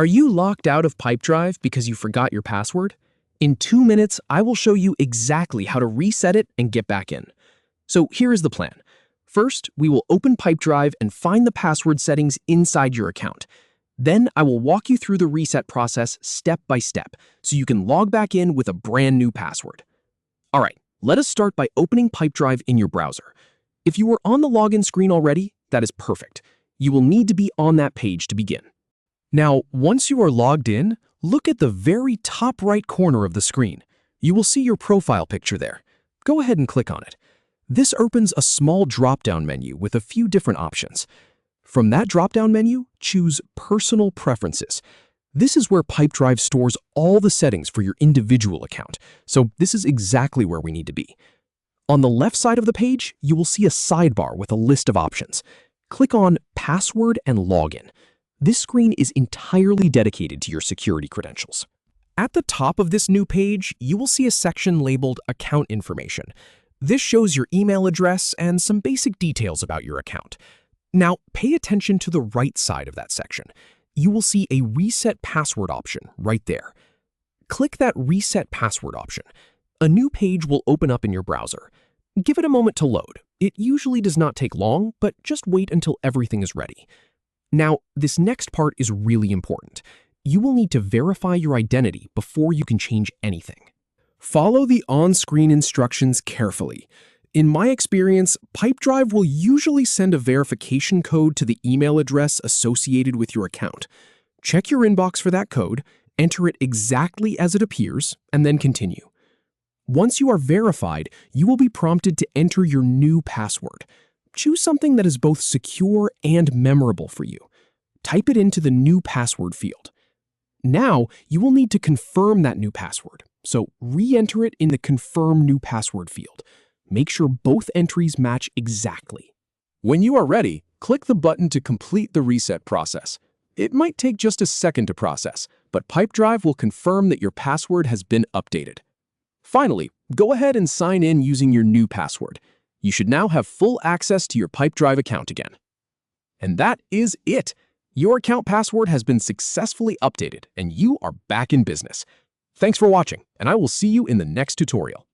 Are you locked out of Pipedrive because you forgot your password? In 2 minutes, I will show you exactly how to reset it and get back in. So here is the plan. First, we will open Pipedrive and find the password settings inside your account. Then I will walk you through the reset process step by step so you can log back in with a brand new password. All right, let us start by opening Pipedrive in your browser. If you are on the login screen already, that is perfect. You will need to be on that page to begin. Now, once you are logged in, look at the very top right corner of the screen. You will see your profile picture there. Go ahead and click on it. This opens a small drop-down menu with a few different options. From that drop-down menu, choose Personal Preferences. This is where Pipedrive stores all the settings for your individual account, so this is exactly where we need to be. On the left side of the page, you will see a sidebar with a list of options. Click on Password and Login. This screen is entirely dedicated to your security credentials. At the top of this new page, you will see a section labeled Account Information. This shows your email address and some basic details about your account. Now, pay attention to the right side of that section. You will see a Reset Password option right there. Click that Reset Password option. A new page will open up in your browser. Give it a moment to load. It usually does not take long, but just wait until everything is ready. Now, this next part is really important. You will need to verify your identity before you can change anything. Follow the on-screen instructions carefully. In my experience, Pipedrive will usually send a verification code to the email address associated with your account. Check your inbox for that code, enter it exactly as it appears, and then continue. Once you are verified, you will be prompted to enter your new password. Choose something that is both secure and memorable for you. Type it into the new password field. Now, you will need to confirm that new password, so re-enter it in the Confirm New Password field. Make sure both entries match exactly. When you are ready, click the button to complete the reset process. It might take just a second to process, but Pipedrive will confirm that your password has been updated. Finally, go ahead and sign in using your new password. You should now have full access to your Pipedrive account again. And that is it! Your account password has been successfully updated and you are back in business. Thanks for watching, and I will see you in the next tutorial.